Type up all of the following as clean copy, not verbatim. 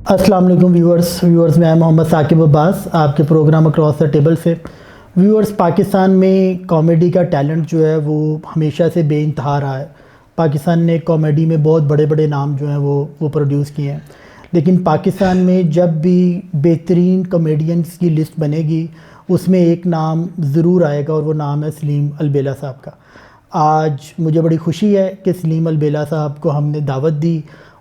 अस्सलाम वालेकुम व्यूअर्स मैं मोहम्मद साकिब अब्बास आपके प्रोग्राम अक्रॉस द टेबल से। व्यूअर्स, पाकिस्तान में कॉमेडी का टैलेंट जो है वो हमेशा से बेइंतहा रहा है। पाकिस्तान ने कॉमेडी में बहुत बड़े बड़े नाम जो हैं वो प्रोड्यूस किए हैं, लेकिन पाकिस्तान में जब भी बेहतरीन कॉमेडियंस की लिस्ट बनेगी उसमें एक नाम ज़रूर आएगा और वो नाम है सलीम अलबेला साहब का। आज मुझे बड़ी खुशी है कि सलीम अलबेला साहब को हमने दावत दी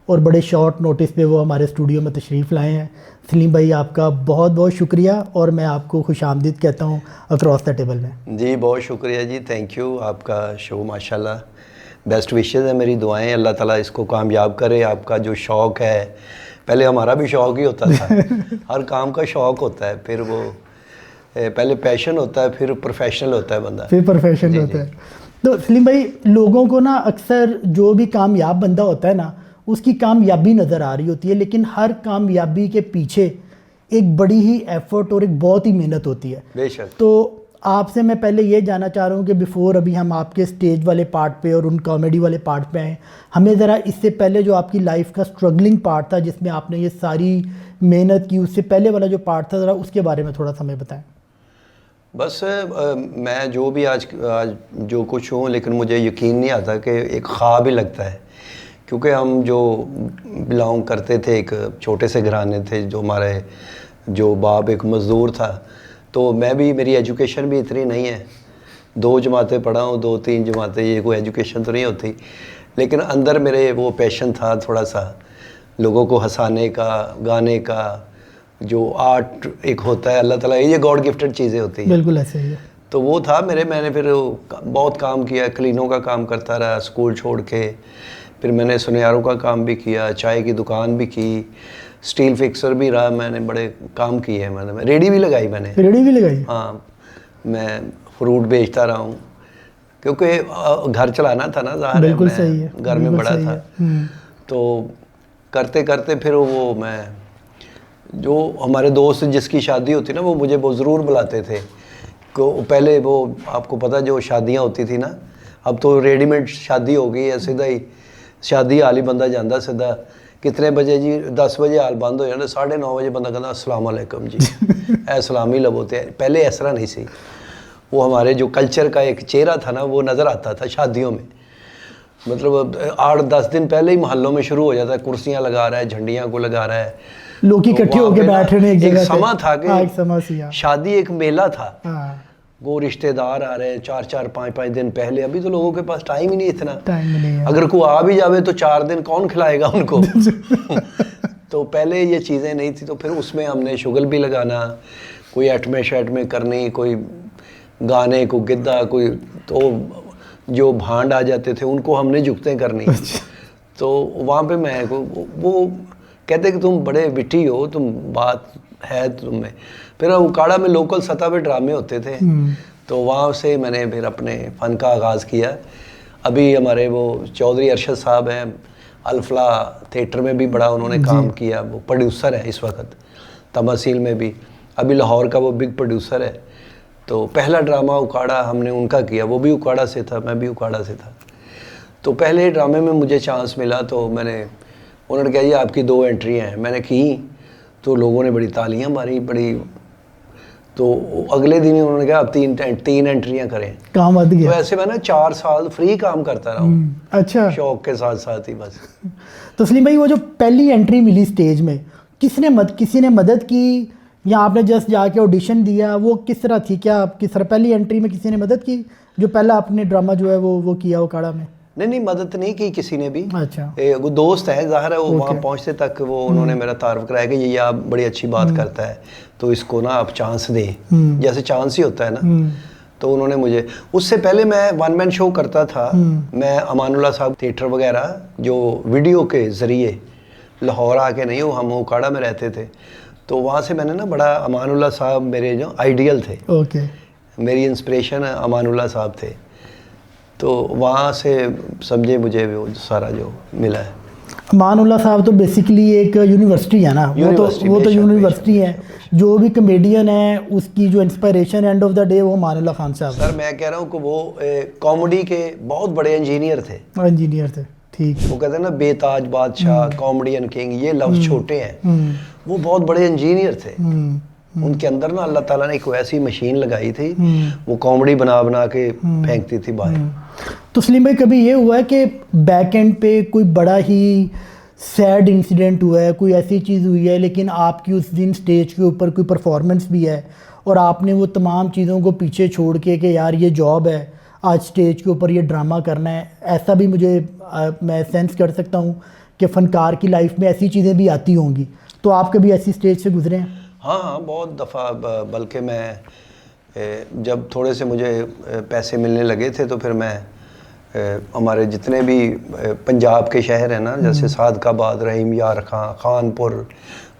और बड़े शॉर्ट नोटिस पे वो हमारे स्टूडियो में तशरीफ़ लाए हैं। सलीम भाई, आपका बहुत बहुत शुक्रिया और मैं आपको खुशामदीद कहता हूँ अक्रॉस द टेबल में। जी बहुत शुक्रिया जी, थैंक यू। आपका शो माशाल्लाह बेस्ट विशेज़ है, मेरी दुआएं अल्लाह ताला इसको कामयाब करे। आपका जो शौक़ है, पहले हमारा भी शौक़ ही होता था हर काम का शौक़ होता है, फिर वो पहले पैशन होता है, फिर प्रोफेशनल होता है बंदा, फिर प्रोफेशनल होता है। तो सलीम भाई, लोगों को ना अक्सर जो भी कामयाब बंदा होता है ना उसकी कामयाबी नज़र आ रही होती है, लेकिन हर कामयाबी के पीछे एक बड़ी ही एफ़र्ट और एक बहुत ही मेहनत होती है। बेशक। तो आपसे मैं पहले ये जानना चाह रहा हूँ कि बिफ़ोर अभी हम आपके स्टेज वाले पार्ट पे और उन कॉमेडी वाले पार्ट पे आए, हमें ज़रा इससे पहले जो आपकी लाइफ का स्ट्रगलिंग पार्ट था जिसमें आपने ये सारी मेहनत की, उससे पहले वाला जो पार्ट था ज़रा उसके बारे में थोड़ा सा हमें बताएँ। बस मैं जो भी आज जो कुछ हूँ, लेकिन मुझे यकीन नहीं आता कि एक ख्वाब ही लगता है, क्योंकि हम जो बिलोंग करते थे एक छोटे से घराने थे, जो हमारे जो बाप एक मज़दूर था, तो मैं भी, मेरी एजुकेशन भी इतनी नहीं है, 2 जमातें पढ़ा हूँ, 2-3 जमातें, ये कोई एजुकेशन तो नहीं होती, लेकिन अंदर मेरे वो पैशन था थोड़ा सा, लोगों को हंसाने का, गाने का, जो आर्ट एक होता है अल्लाह ताला, ये गॉड गिफ्टेड चीज़ें होती हैं। बिल्कुल ऐसे ही है। तो वो था मैंने फिर बहुत काम किया, क्लीनों का काम करता रहा स्कूल छोड़ के, फिर मैंने सुनियारों का काम भी किया, चाय की दुकान भी की, स्टील फिक्सर भी रहा, मैंने बड़े काम किए हैं। मैंने रेडी भी लगाई, रेडी भी लगाई। हाँ, मैं फ्रूट बेचता रहा हूँ, क्योंकि घर चलाना था ना, ज़ाहिर है, बिल्कुल सही है, घर में बड़ा था। तो करते करते फिर वो मैं, जो हमारे दोस्त जिसकी शादी होती ना, वो मुझे वो ज़रूर बुलाते थे। पहले वो आपको पता जो शादियाँ होती थी ना, अब तो रेडीमेड शादी हो गई है, सीधा ही शादी हाल ही बंदा जाता सीधा, कितने बजे जी, 10 बजे हाल बंद हो जाता, 9:30 बजे बंदा कहता अस्सलाम वालेकुम जी ऐ सलामी लबोते। पहले इस तरह नहीं सी, वो हमारे जो कल्चर का एक चेहरा था ना, वो नज़र आता था शादियों में। मतलब 8-10 दिन पहले ही मोहल्लों में शुरू हो जाता है, कुर्सियाँ लगा रहा है, झंडियाँ को लगा रहा है, लोग इकट्ठे होकर बैठ रहे हैं एक जगह। समा था कि एक समा सी, शादी एक मेला था। वो रिश्तेदार आ रहे हैं 4-4, 5-5 दिन पहले। अभी तो लोगों के पास टाइम ही नहीं, इतना टाइम नहीं है। अगर कोई आ भी जावे तो 4 दिन कौन खिलाएगा उनको तो पहले ये चीज़ें नहीं थी, तो फिर उसमें हमने शुगल भी लगाना, कोई एटमे शैटमे करनी, कोई गाने को गिद्दा, कोई तो जो भांड आ जाते थे उनको हमने जुगतें करनी। तो वहाँ पे मैं वो कहते कि तुम बड़े विटी हो, तुम बात है तुम में। फिर उकाड़ा में लोकल सतह पे ड्रामे होते थे, तो वहाँ से मैंने फिर अपने फ़न का आगाज़ किया। अभी हमारे वो चौधरी अरशद साहब हैं, अल्फला थिएटर में भी बड़ा उन्होंने काम किया, वो प्रोड्यूसर है इस वक्त, तमासील में भी, अभी लाहौर का वो बिग प्रोड्यूसर है। तो पहला ड्रामा उकाड़ा हमने उनका किया, वो भी उकाड़ा से था, मैं भी उकाड़ा से था। तो पहले ड्रामे में मुझे चांस मिला, तो उन्होंने कहा ये आपकी 2 एंट्रियाँ हैं। मैंने की, तो लोगों ने बड़ी तालियां मारी, बड़ी। तो अगले दिन ही उन्होंने कहा आप 3 एंट्रियां करें, काम बढ़ गया। तो ऐसे मैं ना 4 साल फ्री काम करता रहा हूँ। अच्छा, शौक के साथ साथ ही बस। तो सलीम भाई, वो जो पहली एंट्री मिली स्टेज में, किसी ने मदद की या आपने जस्ट जाके ऑडिशन दिया, वो किस तरह थी? क्या किस तरह पहली एंट्री में किसी ने मदद की, जो पहला आपने ड्रामा जो है वो किया उकाड़ा में? नहीं, मदद नहीं की किसी ने भी। अच्छा। वो दोस्त है, ज़ाहिर है, वो वहाँ पहुँचते तक वो उन्होंने मेरा तारुफ कराया कि ये आप बड़ी अच्छी बात करता है, तो इसको ना आप चांस दें, जैसे चांस ही होता है ना। तो उन्होंने मुझे, उससे पहले मैं 1 मैन शो करता था। मैं अमानुल्लाह साहब थिएटर वगैरह जो वीडियो के ज़रिए, लाहौर आके नहीं, वो हम उकाड़ा में रहते थे, तो वहाँ से मैंने ना बड़ा, अमानुल्लाह साहब मेरे जो आइडियल थे, मेरी इंस्पिरेशन अमानुल्लाह साहब थे, तो वहाँ से समझे मुझे वो सारा जो मिला है। अमानुल्लाह साहब तो बेसिकली एक यूनिवर्सिटी है ना, वो तो यूनिवर्सिटी है। जो भी कमेडियन है उसकी जो inspiration end of the day वो अमानुल्लाह खान साहब। सर मैं कह रहा हूँ कि वो कॉमेडी के बहुत बड़े इंजीनियर थे। ठीक। वो कहते हैं ना बेताज बादशाह, कॉमेडियन किंग, ये लफ्ज छोटे हैं। वो बहुत बड़े इंजीनियर थे। उनके अंदर ना अल्लाह ताला ने एक ऐसी मशीन लगाई थी, वो कॉमेडी बना बना के फेंकती थी बाहर। तो सलीम भाई, कभी ये हुआ है कि बैक एंड पे कोई बड़ा ही सैड इंसिडेंट हुआ है, कोई ऐसी चीज़ हुई है, लेकिन आपकी उस दिन स्टेज के ऊपर कोई परफॉर्मेंस भी है और आपने वो तमाम चीज़ों को पीछे छोड़ के कि यार ये जॉब है, आज स्टेज के ऊपर ये ड्रामा करना है, ऐसा भी मुझे मैं सेंस कर सकता हूँ कि फ़नकार की लाइफ में ऐसी चीज़ें भी आती होंगी। तो आप कभी ऐसी स्टेज से गुजरे हैं? हाँ हाँ, बहुत दफ़ा। बल्कि मैं जब थोड़े से मुझे पैसे मिलने लगे थे तो फिर मैं हमारे जितने भी पंजाब के शहर हैं ना, जैसे सादकाबाद, रहीम यार खां, खानपुर,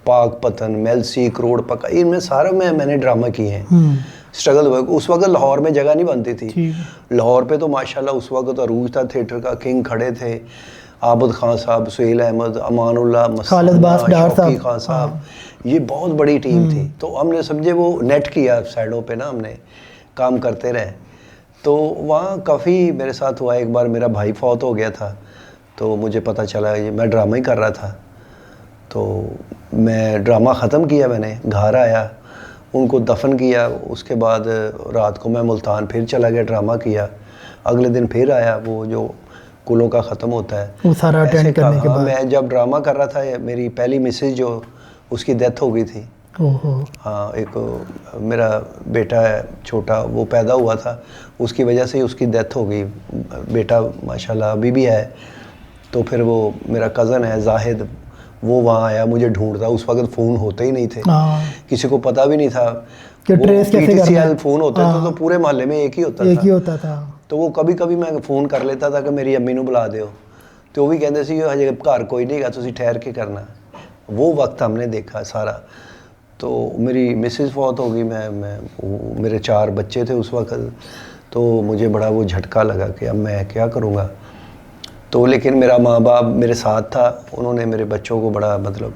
पाकपतन, मेलसी, करोड़ पक्का, इनमें सारे में मैंने ड्रामा किए हैं। स्ट्रगल हुआ। उस वक्त लाहौर में जगह नहीं बनती थी। लाहौर पे तो माशाल्लाह उस वक्त अरूज था थिएटर का, किंग खड़े थे, आबद खान साहब, सुहेल अहमद, अमानुल्लाह, शौकी खान साहब, ये बहुत बड़ी टीम थी। तो हमने समझे वो नेट किया साइडों पे ना, हमने काम करते रहे। तो वहाँ काफ़ी मेरे साथ हुआ। एक बार मेरा भाई फौत हो गया था, तो मुझे पता चला, ये मैं ड्रामा ही कर रहा था, तो मैं ड्रामा ख़त्म किया, मैंने घर आया, उनको दफन किया। उसके बाद रात को मैं मुल्तान फिर चला गया, ड्रामा किया। अगले दिन फिर आया, वो जो कुलों का ख़त्म होता है वो सारा अटेंड करने के बाद। मैं जब ड्रामा कर रहा था, मेरी पहली मिसेज जो, उसकी डेथ हो गई थी। हाँ, एक मेरा बेटा है छोटा, वो पैदा हुआ था, उसकी वजह से ही उसकी डेथ हो गई। बेटा माशाल्लाह अभी भी है। तो फिर वो मेरा कज़न है जाहिद, वो वहाँ आया, मुझे ढूंढता। उस वक्त फ़ोन होते ही नहीं थे, किसी को पता भी नहीं था कि ट्रेस कैसे करना है। फ़ोन होते थे तो पूरे मोहल्ले में एक ही होता था। तो वो कभी कभी मैं फ़ोन कर लेता था कि मेरी अम्मी नूं बुला दो, तो वो भी कहते सी हजे घर कोई नहीं गा, तुसीं ठहर के करना। वो वक्त हमने देखा सारा। तो मेरी मिसेस फौत हो गई, मैं मेरे 4 बच्चे थे उस वक्त। तो मुझे बड़ा वो झटका लगा कि अब मैं क्या करूँगा। तो लेकिन मेरा माँ बाप मेरे साथ था, उन्होंने मेरे बच्चों को बड़ा मतलब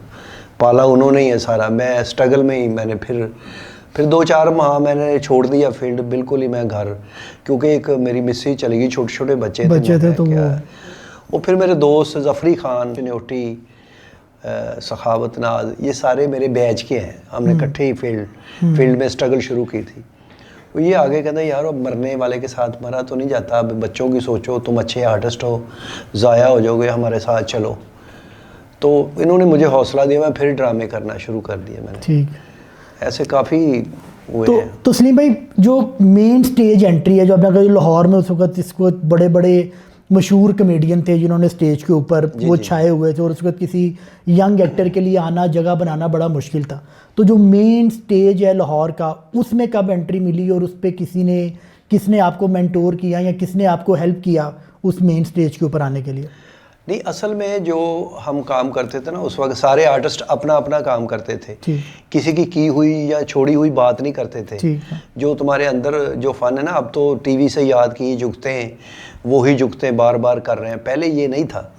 पाला, उन्होंने ही है सारा। मैं स्ट्रगल में ही मैंने फिर 2-4 माह मैंने छोड़ दिया फील्ड बिल्कुल ही, मैं घर, क्योंकि एक मेरी मिस्सी चली गई, छोटे छोटे बच्चे थे तो वो फिर मेरे दोस्त जफरी खान, चिन्योटी, सखावत नाज, ये सारे मेरे बैच के हैं। हमने इकट्ठे ही फील्ड में स्ट्रगल शुरू की थी। वो ये आगे कहता यार अब मरने वाले के साथ मरा तो नहीं जाता, अब बच्चों की सोचो, तुम अच्छे आर्टिस्ट हो, ज़ाया हो जाओगे, हमारे साथ चलो। तो इन्होंने मुझे हौसला दिया, मैं फिर ड्रामे करना शुरू कर दिया मैंने। ठीक, ऐसे काफ़ी हुए। तो सलीम भाई, जो मेन स्टेज एंट्री है जो आपने कहा, लाहौर में उस वक्त इसको बड़े बड़े मशहूर कमेडियन थे जिन्होंने स्टेज के ऊपर वो छाए हुए थे, और उस वक्त किसी यंग एक्टर के लिए आना, जगह बनाना बड़ा मुश्किल था। तो जो मेन स्टेज है लाहौर का, उसमें कब एंट्री मिली और उस पर किसने आपको मेंटोर किया या किसने आपको हेल्प किया उस मेन स्टेज के ऊपर आने के लिए? नहीं, असल में जो हम काम करते थे ना उस वक्त, सारे आर्टिस्ट अपना अपना काम करते थे, किसी की हुई या छोड़ी हुई बात नहीं करते थे। जो तुम्हारे अंदर जो फन है ना, अब तो टीवी से याद की जुगते हैं, वो ही जुगते बार बार कर रहे हैं, पहले ये नहीं था।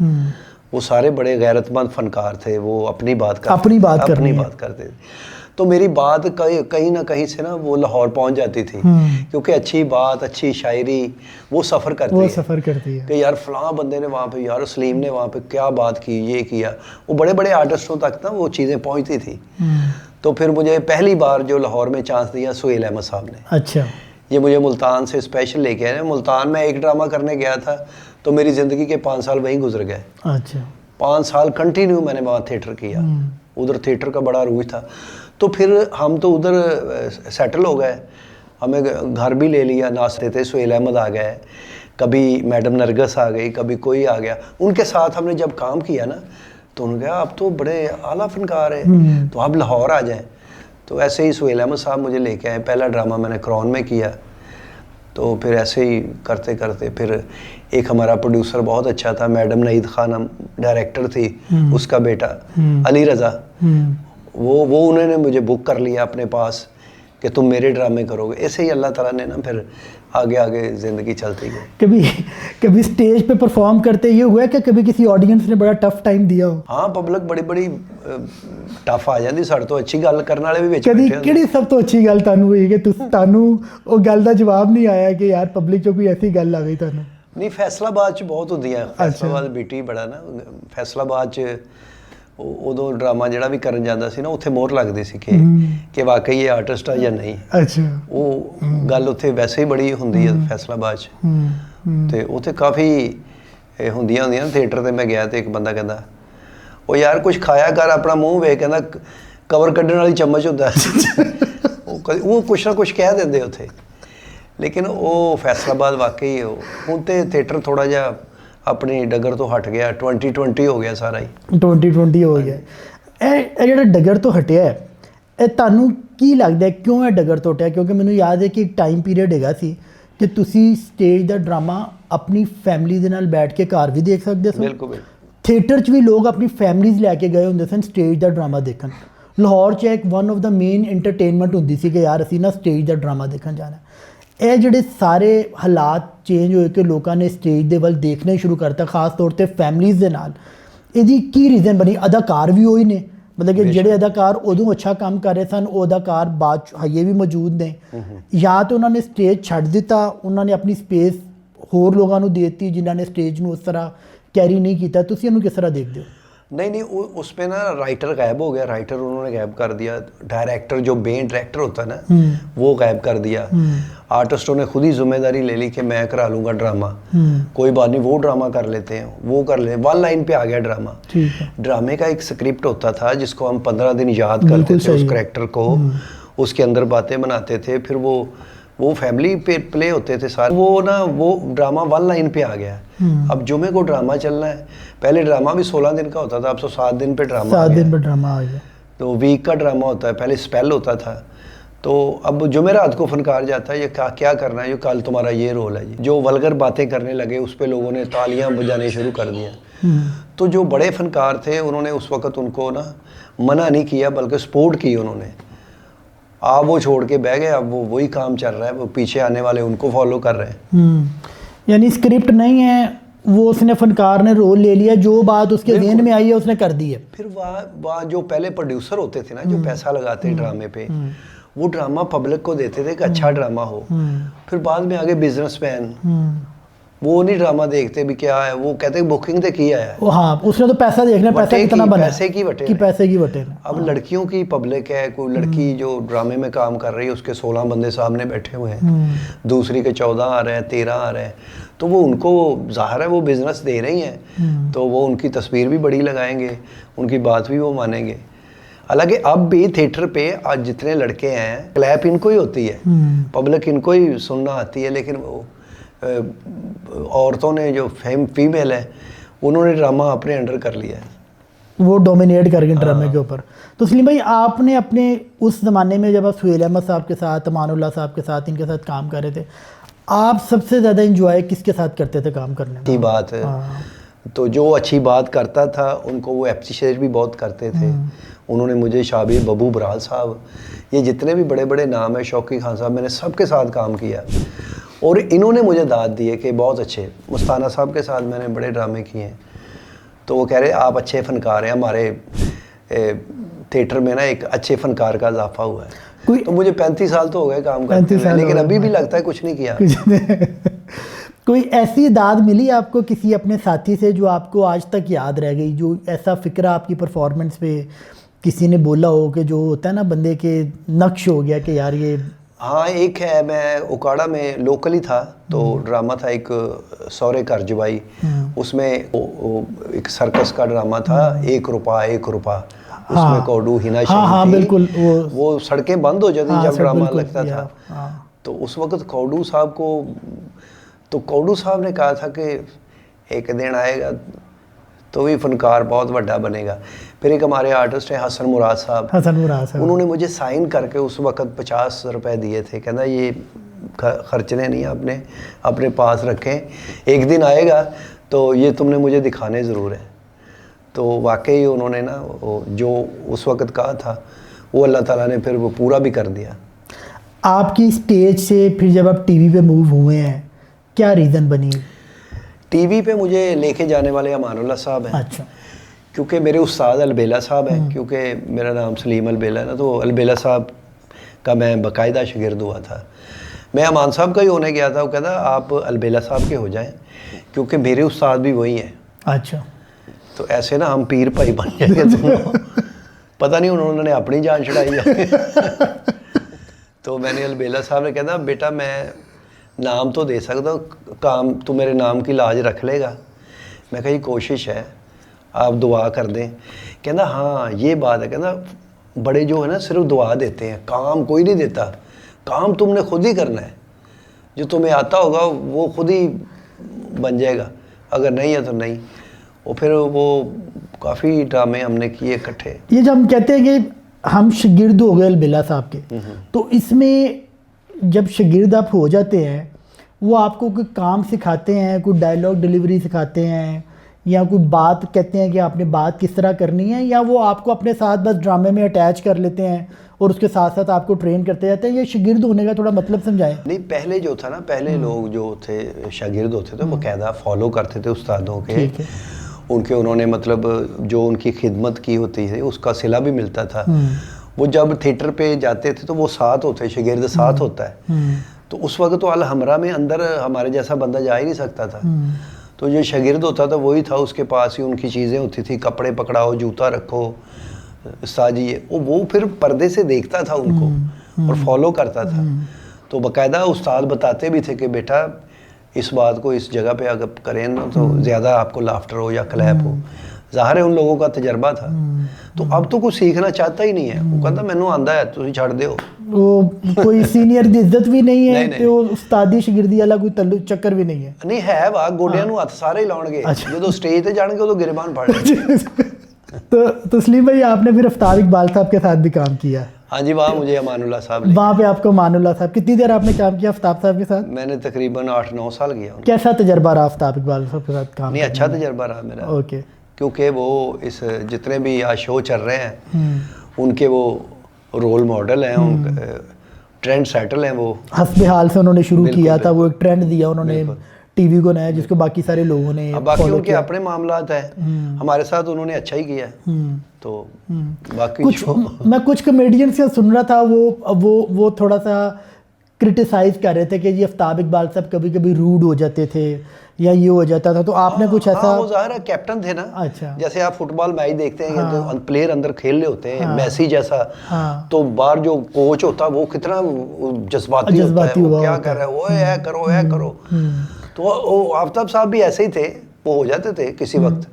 वो सारे बड़े गैरतमंद फनकार थे, वो अपनी बात करते थे। तो मेरी बात कहीं ना कहीं से ना वो लाहौर पहुंच जाती थी, क्योंकि अच्छी बात, अच्छी शायरी वो सफ़र करती है कि यार फ़लाँ बंदे ने वहाँ पे, यार सलीम ने वहाँ पे क्या बात की, ये किया। वो बड़े बड़े आर्टिस्टों तक ना वो चीज़ें पहुँचती थी। तो फिर मुझे पहली बार जो लाहौर में चांस दिया सुहेल अहमद साहब ने। अच्छा। ये मुझे मुल्तान से स्पेशल लेके आए। मुल्तान में एक ड्रामा करने गया था, तो मेरी ज़िंदगी के 5 साल वहीं गुजर गए। अच्छा। 5 साल कंटिन्यू मैंने वहाँ थिएटर किया। उधर थिएटर का बड़ा रूज था। तो फिर हम तो उधर सेटल हो गए, हमें घर भी ले लिया, नाचते थे। सुहेल अहमद आ गए, कभी मैडम नरगस आ गई, कभी कोई आ गया। उनके साथ हमने जब काम किया ना, तो उन्होंने कहा आप तो बड़े आला फनकार है, तो आप लाहौर आ जाएं। तो ऐसे ही सुहेल अहमद साहब मुझे लेके आए। पहला ड्रामा मैंने क्रॉन में किया। तो फिर ऐसे ही करते करते फिर एक हमारा प्रोड्यूसर बहुत अच्छा था, मैडम नईद खान डायरेक्टर थी, उसका बेटा अली रज़ा, वो उन्होंने मुझे बुक कर लिया अपने पास कि तुम मेरे ड्रामे करोगे। ऐसे ही अल्लाह ताला ने ना फिर आगे आगे ज़िंदगी चलती गई। कभी स्टेज पे परफॉर्म करते ये हुआ है कि कभी किसी ऑडियंस ने बड़ा टफ टाइम दिया हो? हाँ, पब्लिक बड़ी टफ आ जाती। साढ़े तो अच्छी गल करने वाले भी विच बैठे होंदे। किहड़ी सब तो अच्छी गल तानू हुई कि तुहानू वो गल दा जवाब नहीं आया कि यार पब्लिक चों कोई ऐसी गल आ गई तानू? नहीं फैसलाबाद च बहुत ਹੁੰਦੀਆਂ ਫੈਸਲਾਬਾਦ ਬੀਟੀ ਬੜਾ ਨਾ ਫੈਸਲਾਬਾਦ ਚ ਉਦੋਂ ਡਰਾਮਾ ਜਿਹੜਾ ਵੀ ਕਰਨ ਜਾਂਦਾ ਸੀ ਨਾ ਉੱਥੇ ਮੋਹਰ ਲੱਗਦੀ ਸੀ ਕਿ ਵਾਕਈ ਇਹ ਆਰਟਿਸਟ ਆ ਜਾਂ ਨਹੀਂ। ਅੱਛਾ ਉਹ ਗੱਲ ਉੱਥੇ ਵੈਸੇ ਹੀ ਬੜੀ ਹੁੰਦੀ ਹੈ ਫੈਸਲਾਬਾਦ ਚ ਤੇ ਉੱਥੇ ਕਾਫੀ ਹੁੰਦੀਆਂ ਥੀਏਟਰ ਤੇ ਮੈਂ ਗਿਆ ਤੇ ਇੱਕ ਬੰਦਾ ਕਹਿੰਦਾ ਉਹ ਯਾਰ ਕੁਝ ਖਾਇਆ ਕਰ ਆਪਣਾ ਮੂੰਹ ਵੇਖ ਕਹਿੰਦਾ ਕਵਰ ਕੱਢਣ ਵਾਲੀ ਚਮਚ ਹੁੰਦਾ ਉਹ ਕੁਛ ਨਾ ਕੁਛ ਕਹਿ ਦਿੰਦੇ ਉੱਥੇ ਲੇਕਿਨ ਉਹ ਫੈਸਲਾਬਾਦ ਵਾਕਈ ਹੁਣ ਤੇ ਥੀਏਟਰ ਥੋੜਾ ਜਿਹਾ ਆਪਣੀ ਡਗਰ ਤੋਂ ਹਟ ਗਿਆ 2020 ਹੋ ਗਿਆ ਸਾਰਾ ਹੀ 2020 ਹੋ ਗਿਆ। ਇਹ ਜਿਹੜਾ ਡਗਰ ਤੋਂ ਹਟਿਆ ਹੈ ਇਹ ਤੁਹਾਨੂੰ ਕੀ ਲੱਗਦਾ ਕਿਉਂ ਇਹ ਡਗਰ ਤੋਂ ਹਟਿਆ? ਕਿਉਂਕਿ ਮੈਨੂੰ ਯਾਦ ਹੈ ਕਿ ਇੱਕ ਟਾਈਮ ਪੀਰੀਅਡ ਹੈਗਾ ਸੀ ਕਿ ਤੁਸੀਂ ਸਟੇਜ ਦਾ ਡਰਾਮਾ ਆਪਣੀ ਫੈਮਿਲੀ ਦੇ ਨਾਲ ਬੈਠ ਕੇ ਘਰ ਵੀ ਦੇਖ ਸਕਦੇ ਸੀ। ਬਿਲਕੁਲ ਥੀਏਟਰ 'ਚ ਵੀ ਲੋਕ ਆਪਣੀ ਫੈਮਲੀਜ਼ ਲੈ ਕੇ ਗਏ ਹੁੰਦੇ ਸਨ ਸਟੇਜ ਦਾ ਡਰਾਮਾ ਦੇਖਣ। ਲਾਹੌਰ 'ਚ ਇੱਕ one of the main entertainment ਹੁੰਦੀ ਸੀ ਕਿ ਯਾਰ ਅਸੀਂ ਨਾ ਸਟੇਜ ਦਾ ਡਰਾਮਾ ਦੇਖਣ ਜਾਣਾ। ਇਹ ਜਿਹੜੇ ਸਾਰੇ ਹਾਲਾਤ ਚੇਂਜ ਹੋਏ ਕਿ ਲੋਕਾਂ ਨੇ ਸਟੇਜ ਦੇ ਵੱਲ ਦੇਖਣਾ ਸ਼ੁਰੂ ਕਰਤਾ ਖਾਸ ਤੌਰ 'ਤੇ ਫੈਮਲੀਜ਼ ਦੇ ਨਾਲ, ਇਹਦੀ ਕੀ ਰੀਜ਼ਨ ਬਣੀ? ਅਦਾਕਾਰ ਵੀ ਉਹੀ ਨੇ, ਮਤਲਬ ਕਿ ਜਿਹੜੇ ਅਦਾਕਾਰ ਉਦੋਂ ਅੱਛਾ ਕੰਮ ਕਰ ਰਹੇ ਸਨ ਉਹ ਅਦਾਕਾਰ ਬਾਅਦ 'ਚ ਹਜੇ ਵੀ ਮੌਜੂਦ ਨੇ, ਜਾਂ ਤਾਂ ਉਹਨਾਂ ਨੇ ਸਟੇਜ ਛੱਡ ਦਿੱਤਾ, ਉਹਨਾਂ ਨੇ ਆਪਣੀ ਸਪੇਸ ਹੋਰ ਲੋਕਾਂ ਨੂੰ ਦੇ ਦਿੱਤੀ ਜਿਨ੍ਹਾਂ ਨੇ ਸਟੇਜ ਨੂੰ ਉਸ ਤਰ੍ਹਾਂ कैरी नहीं किया। तुसी इन्हू किस तरह देखते हो? नहीं उसमें ना राइटर गायब हो गया, राइटर उन्होंने गायब कर दिया, डायरेक्टर जो मेन डायरेक्टर होता है ना वो गायब कर दिया। आर्टिस्टों ने खुद ही जिम्मेदारी ले ली कि मैं करा लूँगा ड्रामा, कोई बात नहीं वो ड्रामा कर लेते हैं, वो कर ले, वन लाइन पे आ गया ड्रामा। ड्रामे का एक स्क्रिप्ट होता था जिसको हम 15 दिन याद करते थे उस कैरेक्टर को, उसके अंदर बातें बनाते थे, फिर वो फैमिली पे प्ले होते थे सारे, वो ड्रामा वन लाइन पे आ गया। अब जुमे को ड्रामा चलना है, पहले ड्रामा भी 16 दिन का होता था, अब तो 7 दिन पे ड्रामा 7 दिन पे ड्रामा आ गया। तो वीक का ड्रामा होता है, पहले स्पेल होता था। तो अब जुमेरात को फनकार जाता है ये क्या करना है, ये कल तुम्हारा ये रोल है जी। जो वल्गर बातें करने लगे उस पर लोगों ने तालियां बजाने शुरू कर दिया। तो जो बड़े फनकार थे उन्होंने उस वक़्त उनको ना मना नहीं किया बल्कि सपोर्ट की उन्होंने। आप वो छोड़ के बह गए, अब वो वही काम चल रहा है, वो पीछे आने वाले उनको फॉलो कर रहे हैं। यानी स्क्रिप्ट नहीं है, वो उसने फनकार ने रोल ले लिया, जो बात उसके ज़हन में आई है उसने कर दी है। फिर वहाँ जो पहले प्रोड्यूसर होते थे ना जो पैसा लगाते ड्रामे पे, वो ड्रामा पब्लिक को देते थे कि अच्छा ड्रामा हो, फिर बाद में आगे बिजनेसमैन वो नहीं ड्रामा देखते भी क्या है, वो कहते हैं बुकिंग तो किया है। हाँ उसने तो पैसा देखना, पैसा कितना बना, पैसे की वटे कि पैसे की वटे। अब लड़कियों की पब्लिक है, कोई लड़की जो ड्रामे में काम कर रही है उसके 16 बंदे सामने बैठे हुए हैं, दूसरी के 14 आ रहे हैं, 13 आ रहे हैं, तो वो उनको ज़ाहिर है वो बिजनेस दे रही हैं, तो वो उनकी तस्वीर भी बड़ी लगाएंगे, उनकी बात भी वो मानेंगे। हालांकि अब भी थिएटर पे आज जितने लड़के हैं क्लैप इनको ही होती है, पब्लिक इनको ही सुनना आती है, लेकिन वो औरतों ने जो फीमेल है उन्होंने ड्रामा अपने अंडर कर लिया है, वो डोमिनेट कर गए ड्रामे के ऊपर। तो सलीम भाई आपने अपने उस ज़माने में जब आप सुहेल अहमद साहब के साथ, अमानुल्लाह साहब के साथ, इनके साथ काम कर रहे थे, आप सबसे ज़्यादा इंजॉय किसके साथ करते थे काम करने में? अच्छी बात है, तो जो अच्छी बात करता था उनको वो एप्रिशिएट भी बहुत करते थे। उन्होंने मुझे शाबिर बबू बराल साहब, ये जितने भी बड़े बड़े नाम है, शौकी खान साहब, मैंने सबके साथ काम किया और इन्होंने मुझे दाद दी है कि बहुत अच्छे। मुस्ताना साहब के साथ मैंने बड़े ड्रामे किए हैं, तो वो कह रहे आप अच्छे फ़नकार हैं, हमारे थिएटर में ना एक अच्छे फ़नकार का इजाफा हुआ है। तो मुझे 35 साल तो हो गए काम करते हुए, लेकिन अभी भी लगता है कुछ नहीं किया। कोई ऐसी दाद मिली आपको किसी अपने साथी से जो आपको आज तक याद रह गई, जो ऐसा फ़िक्रा आपकी परफॉर्मेंस पे किसी ने बोला हो कि जो होता है ना बंदे के नक्श हो गया कि यार ये? हाँ एक है, मैं उकाड़ा में लोकल ही था, तो ड्रामा था एक सौरे करजबाई, उसमें एक सर्कस का ड्रामा था, 1 रुपया उसमें कौडू हिना हाँ बिल्कुल, वो सड़कें बंद हो जाती जब ड्रामा लगता था। तो उस वक्त कौडू साहब को, तो कौडू साहब ने कहा था कि एक दिन आएगा तो भी फनकार बहुत बड़ा बनेगा। फिर एक हमारे आर्टिस्ट हैं हसन मुराद साहब, उन्होंने मुझे साइन करके उस वक़्त 50 रुपए दिए थे, कहना ये खर्चने नहीं आपने अपने पास रखें, एक दिन आएगा तो ये तुमने मुझे दिखाने ज़रूर है। तो वाकई उन्होंने ना जो उस वक़्त कहा था वो अल्लाह ताला ने फिर वो पूरा भी कर दिया। आपकी स्टेज से फिर जब आप टीवी पे मूव हुए हैं, क्या रीज़न बनी? टीवी पे मुझे लेके जाने वाले अमानुल्लाह साहब हैं। अच्छा। क्योंकि मेरे उस्ताद अलबेला साहब हैं, क्योंकि मेरा नाम सलीम अलबेला है ना, तो अलबेला साहब का मैं बाकायदा शागिर्द हुआ था। मैं अमान साहब का ही होने गया था, वो कहता आप अलबेला साहब के हो जाएं क्योंकि मेरे उस्ताद भी वही हैं। अच्छा, तो ऐसे ना हम पीर भाई बन जाएंगे दोनों। पता नहीं उन्होंने अपनी जान छुड़ाई है। तो मैंने अलबेला साहब ने कहना बेटा मैं नाम तो दे सकता हूँ, काम तू मेरे नाम की लाज रख लेगा। मैं कही कोशिश है, आप दुआ कर दें। कहना हाँ ये बात है, कहना बड़े जो है ना सिर्फ दुआ देते हैं, काम कोई नहीं देता, काम तुमने खुद ही करना है, जो तुम्हें आता होगा वो खुद ही बन जाएगा, अगर नहीं है तो नहीं। और फिर वो काफ़ी ड्रामे हमने किए इकट्ठे। ये जब हम कहते हैं कि हम शागिर्द हो गए अलबेला साहब के, तो इसमें जब शागिर्द आप हो जाते हैं, वो आपको कोई काम सिखाते हैं, कोई डायलॉग डिलीवरी सिखाते हैं, या कोई बात कहते हैं कि आपने बात किस तरह करनी है, या वो आपको अपने साथ बस ड्रामे में अटैच कर लेते हैं और उसके साथ साथ आपको ट्रेन करते जाते हैं? ये शागिर्द होने का थोड़ा मतलब समझाएं। नहीं, पहले जो था ना, पहले लोग जो थे शागिर्द होते थे बाकायदा फॉलो करते थे उस्तादों के, उनके उन्होंने मतलब जो उनकी खिदमत की होती है उसका सिला भी मिलता था। वो जब थिएटर पे जाते थे तो वो साथ होते, शागिर्द साथ होता है। तो उस वक्त तो अल हमरा में अंदर हमारे जैसा बंदा जा ही नहीं सकता था। तो जो शागिर्द होता था वही था, उसके पास ही उनकी चीज़ें होती थी, कपड़े पकड़ाओ, जूता रखो, साजिए। वो फिर पर्दे से देखता था उनको और फॉलो करता था। तो बाकायदा उस्ताद बताते भी थे कि बेटा इस बात को इस जगह पे अगर करें ना तो ज़्यादा आपको लाफ्टर हो या क्लैप हो। ज़ाहिर है उन लोगों का तजर्बा था। तो अब तो कुछ सीखना चाहता ही नहीं है, वो कहता मैनू आंदा है, तुम छड़ दो। वो कोई सीनियर की इज्जत भी नहीं है, तो उस्तादी शागिर्दी वाला कोई तल्लुक चक्कर भी नहीं है। नहीं है वा गोडियां नू हथ सारे ही लाउणगे, जो स्टेज पे जाणगे उदों गिरबान फड़ लेंगे। तो तस्लीम भाई आपने फिर आफ्ताब इकबाल साहब के साथ भी काम किया? हाँ जी, वहाँ मुझे अमानुल्लाह साहब, वहाँ पे आपको अमानुल्लाह साहब, कितनी देर आपने काम किया आफ्ताब साहब के साथ? मैंने तकरीबन 8-9 साल किया। कैसा तजर्बा रहा आफ्ताब इकबाल साहब के साथ काम? नहीं, अच्छा तजर्बा रहा मेरा। ओके, क्योंकि वो इस जितने भी आज शो चल रहे हैं उनके वो रोल मॉडल हैं, उनके ट्रेंड सेटल हैं। वो हस्बे हाल से उन्होंने शुरू किया था, वो एक ट्रेंड दिया उन्होंने टीवी को नया, जिसको बाकी सारे लोगों ने बाकी उनके अपने मामलात हैं, हमारे साथ उन्होंने अच्छा ही किया। तो बाकी मैं कुछ कॉमेडियंस से सुन रहा था, वो थोड़ा सा क्रिटिसाइज कर रहे थे कि जी आफ्ताब इकबाल साहब कभी कभी रूड हो जाते थे या ये हो जाता था। तो आपने कुछ ऐसा? वो ज़ाहिर है कैप्टन थे ना। अच्छा, जैसे आप फुटबॉल मैच देखते हैं तो प्लेयर अंदर खेल रहे होते हैं, मैसी जैसा। तो बाहर जो कोच होता है वो कितना जज्बाती होता है, वो क्या कर रहा है, वो ऐ करो ऐ करो। तो आफ्ताब साहब भी ऐसे ही थे, वो हो जाते थे किसी वक्त।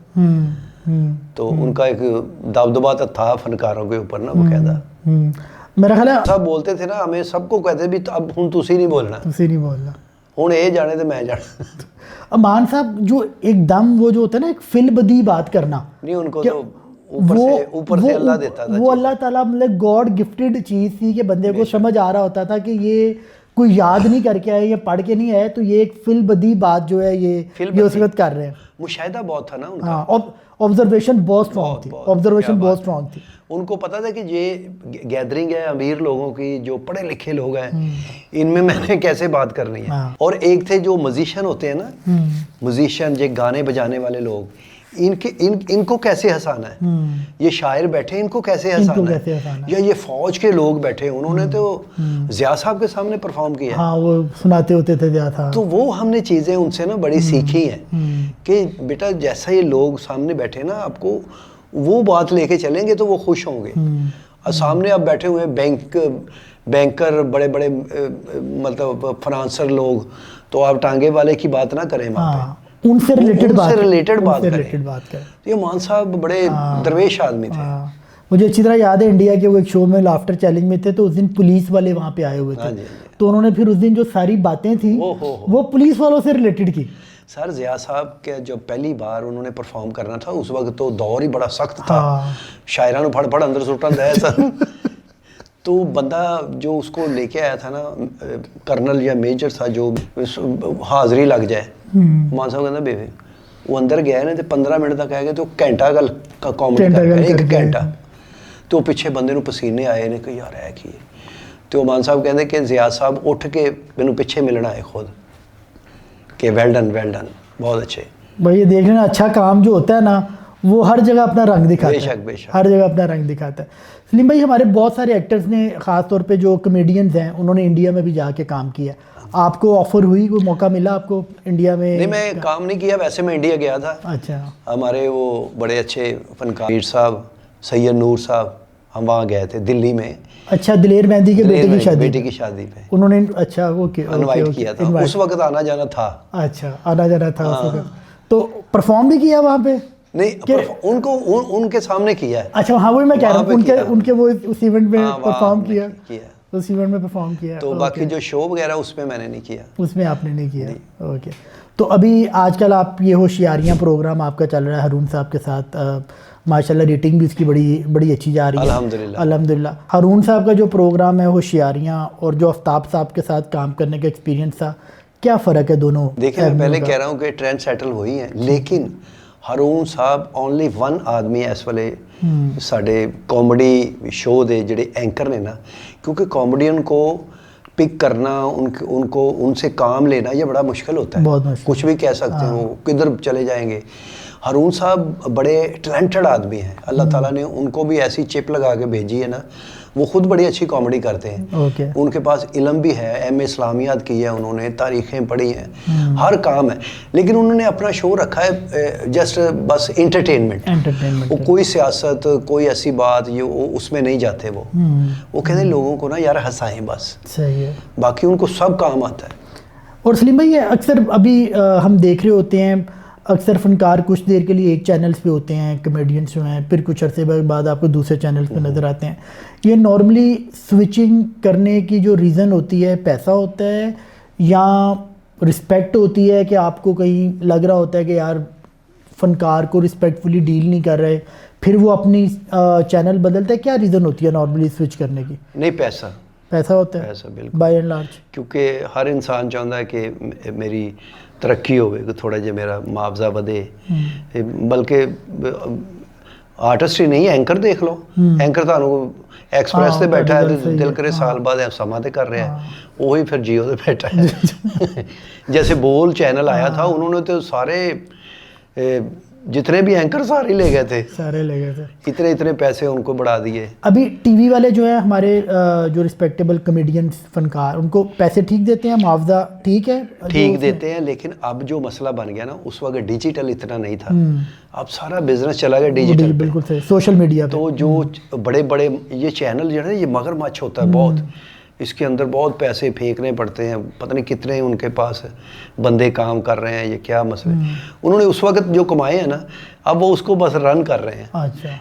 तो उनका एक दबदबा था फनकारों के ऊपर ना, बाकायदा। मेरा ख्याल है सब बोलते थे ना, हमें सबको कहते भी अब हुण तुसी नहीं बोलना, हुण ये जाने ते मैं जाना। अमान साहब जो एकदम वो जो होता है ना एक फिल बदी बात करना, नहीं उनको तो ऊपर से अल्लाह देता था। वो अल्लाह ताला मतलब गॉड गिफ्टेड चीज़ थी कि बंदे को समझ आ रहा होता था कि ये कोई याद नहीं करके आए या पढ़ के नहीं आए, तो ये एक फिल बदी बात जो है ये उस वक्त कर रहे हैं। मुशाहिदा बहुत था ना उनका। हाँ, ऑब्जर्वेशन बहुत स्ट्रॉन्ग थी, ऑब्जर्वेशन बहुत स्ट्रॉन्ग थी। उनको पता था कि ये गैदरिंग है अमीर लोगों की, जो पढ़े लिखे लोग हैं, इनमें मैंने कैसे बात करनी है। और एक थे जो म्यूजिशियन होते हैं ना, म्यूजिशियन जो गाने बजाने वाले लोग, इनको कैसे हंसाना है। ये शायर बैठे, इनको कैसे हंसाना है। या ये फौज के लोग बैठे, उन्होंने तो ज़िया साहब के सामने परफॉर्म किया। हाँ, वो सुनाते होते थे ज़िया साहब। तो वो हमने चीज़ें उनसे ना बड़ी सीखी हैं कि बेटा जैसा ये लोग सामने बैठे ना, आपको वो बात लेके चलेंगे तो वो खुश होंगे। और सामने आप बैठे हुए बैंकर बड़े बड़े मतलब फाइनेंसर लोग, तो आप टांगे वाले की बात ना करें वहाँ पे, उनसे रिलेटेड बात करें। ये मान साहब बड़े दरवेश आदमी थे। मुझे अच्छी तरह याद है इंडिया के वो एक शो में लाफ्टर चैलेंज में थे, तो उस दिन पुलिस वाले वहाँ पे आए हुए थे। तो उन्होंने फिर उस दिन जो सारी बातें थी वो पुलिस वालों से रिलेटेड की। सर ज़िया साहब के जब पहली बार उन्होंने परफॉर्म करना था, उस वक्त तो दौर ही बड़ा सख्त था। शायरा नु फड़ अंदर सुटन दे सन। तो बंदा जो उसको लेके आया था ना, कर्नल या मेजर था, जो हाजिरी लग जाए, मान साहब कहना बेबे वो अंदर गया ना तो 15 मिनट तक आएगा, तो घंटा का कॉमेडी कर, एक घंटा। तो पिछे बंदे नू पसीने आए ने कि यार है की। तो मान साहब कहते कि ज़िया साहब उठ के मैनू पिछे मिलना है खुद कि वेल डन बहुत अच्छे। भाई ये देख लेना, अच्छा काम जो होता है ना वो हर जगह अपना रंग दिखाता है, बेशक बेशक हर जगह अपना रंग दिखाता है। सलीम भाई, हमारे बहुत सारे एक्टर्स ने, ख़ास तौर पे जो कॉमेडियंस हैं, उन्होंने इंडिया में भी जाके काम किया। आपको ऑफर हुई, कोई मौका मिला आपको इंडिया में? नहीं, मैं काम नहीं किया, वैसे मैं इंडिया गया था। अच्छा। हमारे वो बड़े अच्छे फनकार मीर साहब, सैयद नूर साहब, हम वहाँ गए थे दिल्ली में। अच्छा, दिलेर मेहंदी के बेटे की शादी पे उन्होंने, अच्छा, ओके, इनवाइट किया था। उस वक्त आना जाना था। अच्छा, आना जाना था उस वक्त। तो परफॉर्म भी किया वहाँ पे? नहीं, उनके सामने किया है। अच्छा, हाँ, वही मैं कह रहा हूँ, उनके वो उस इवेंट में परफॉर्म किया, उस इवेंट में परफॉर्म किया। तो बाकी जो शो वगैरह उसमें मैंने नहीं किया। उसमें आपने नहीं किया, ओके। तो अभी आजकल आप ये होशियारियाँ प्रोग्राम आपका चल रहा है हारून साहब के साथ, माशाल्लाह रेटिंग भी उसकी बड़ी अच्छी जा रही है, अल्हम्दुलिल्लाह। हारून साहब का जो प्रोग्राम है होशियारियाँ, और जो आफ्ताब साहब के साथ काम करने का एक्सपीरियंस था, क्या फ़र्क है दोनों? देखिए, मैं पहले कह रहा हूँ कि ट्रेंड सेटल हुई है, लेकिन हारून साहब ओनली वन आदमी है इस वाले साढ़े कॉमेडी शो दे ਜਿਹੜੇ एंकर ने ना, क्योंकि कॉमेडियन को पिक करना, उनको उनसे काम लेना, ये बड़ा मुश्किल होता है। बहुत मुश्किल। कुछ भी कह सकते हैं, वो किधर चले जाएंगे। हारून साहब बड़े टैलेंटेड आदमी हैं, अल्लाह ताला ने उनको भी ऐसी चिप लगा के भेजी है ना, वो खुद बड़ी अच्छी कॉमेडी करते हैं। उनके पास इल्म भी है, एम.ए. इस्लामियात की है उन्होंने, तारीखें पढ़ी हैं, हर काम है, लेकिन उन्होंने अपना शो रखा है जस्ट बस एंटरटेनमेंट। वो कोई सियासत, कोई ऐसी बात ये उसमें नहीं जाते। वो कहते हैं लोगों को ना यार हंसाएं बस, सही है, बाकी उनको सब काम आता है। और सलीम भाई, अक्सर अभी हम देख रहे होते हैं, अक्सर फनकार कुछ देर के लिए एक चैनल्स पे होते हैं, कमेडियंस जो हैं, फिर कुछ अरसे बाद आपको दूसरे चैनल्स पे नज़र आते हैं। ये नॉर्मली स्विचिंग करने की जो रीज़न होती है, पैसा होता है या रिस्पेक्ट होती है, कि आपको कहीं लग रहा होता है कि यार फनकार को रिस्पेक्टफुली डील नहीं कर रहे, फिर वो अपनी चैनल बदलता है? क्या रीज़न होती है नॉर्मली स्विच करने की? नहीं, पैसा होता है, पैसा बिल्कुल, बाय एंड लार्ज। क्योंकि हर इंसान चाहता है कि मेरी तरक्की होवे, कि थोड़ा जो मेरा मुआवजा बढ़े। बल्कि आर्टिस्ट ही नहीं, एंकर देख लो, एंकर तो एक्सप्रेस से बैठा है, दिल करे साल बाद समा ते कर रहा है, वही फिर जियो से बैठा है। जैसे बोल चैनल आया था, उन्होंने तो सारे जितने भी एंकर सारे ले गए थे, इतने पैसे उनको बढ़ा दिए। अभी टीवी वाले जो है हमारे जो रिस्पेक्टेबल कॉमेडियंस फनकार, उनको पैसे ठीक देते हैं, मुआवजा ठीक है? ठीक देते हैं, लेकिन अब जो मसला बन गया ना, उस वक्त डिजिटल इतना नहीं था, अब सारा बिजनेस चला गया डिजिटल, बिल्कुल सही, सोशल मीडिया पे। तो जो बड़े बड़े ये चैनल जो है, ये मगरमच्छ होता है बहुत, इसके अंदर बहुत पैसे फेंकने पड़ते हैं, पता नहीं कितने उनके पास बंदे काम कर रहे हैं, ये क्या मसले। उन्होंने उस वक्त जो कमाए हैं ना, अब वो उसको बस रन कर रहे हैं। अच्छा।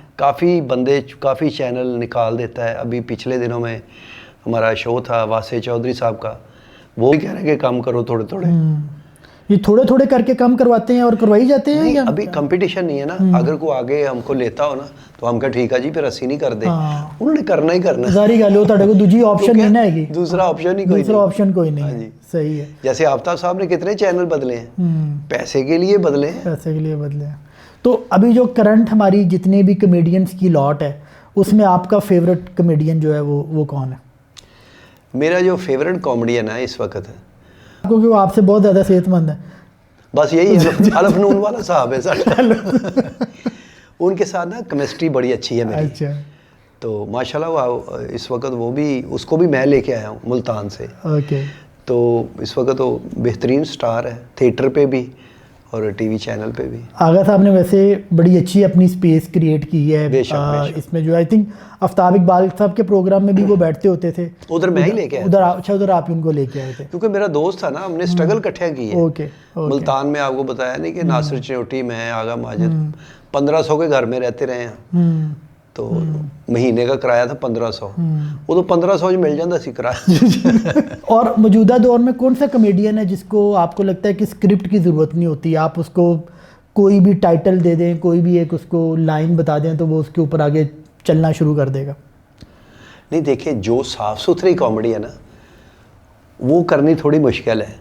काफ़ी चैनल निकाल देता है। अभी पिछले दिनों में हमारा शो था वासे चौधरी साहब का, वो भी कह रहे हैं कि काम करो थोड़े थोड़े। ये थोड़े थोड़े करके कम करवाते हैं और करवाई जाते हैं? नहीं, अभी कंपटीशन नहीं है ना, अगर कोई आगे हमको लेता हो ना, तो हम क्या ठीक है जी, फिर अस्सी नहीं कर दे। उन्होंने करना ही करना, सारी गल को दूसरी ऑप्शन नहीं है, दूसरा ऑप्शन कोई नहीं। सही है। जैसे आफ्ताब साहब ने कितने चैनल बदले हैं, पैसे के लिए बदले हैं। तो अभी जो करंट हमारी जितने भी कॉमेडियंस की लॉट है, उसमें आपका फेवरेट कॉमेडियन जो है वो कौन है? मेरा जो फेवरेट कॉमेडियन है इस वक्त है, क्योंकि वो आपसे बहुत ज़्यादा सेहतमंद है, बस यही है, अलफ नून वाला साहब है। उनके साथ ना केमिस्ट्री बड़ी अच्छी है मेरी। अच्छा। तो माशाल्लाह वो इस वक्त उसको भी मैं लेके आया हूँ मुल्तान से। ओके। तो इस वक्त वो बेहतरीन स्टार है, थिएटर पे भी और टीवी चैनल पे भी। आगा साहब ने वैसे बड़ी अच्छी अपनी स्पेस क्रिएट की है। बेशक। इसमें जो आई थिंक आफ्ताब इकबाल साहब के प्रोग्राम में भी वो बैठते होते थे, उधर मैं ही लेके आया। उधर आप उनको लेके आए थे? क्योंकि मेरा दोस्त था ना, हमने स्ट्रगल इकट्ठे की है। ओके। मुल्तान में आपको बताया नहीं कि नासिर चिनोटी, मैं, आगा माजिद 1500 के घर में रहते रहे हैं। तो महीने का किराया था 1500, वो तो 1500 मिल जाता सी किराया। और मौजूदा दौर में कौन सा कॉमेडियन है जिसको आपको लगता है कि स्क्रिप्ट की ज़रूरत नहीं होती, आप उसको कोई भी टाइटल दे दें, कोई भी एक उसको लाइन बता दें, तो वो उसके ऊपर आगे चलना शुरू कर देगा? नहीं, देखिए, जो साफ़ सुथरी कॉमेडी है ना, वो करनी थोड़ी मुश्किल है।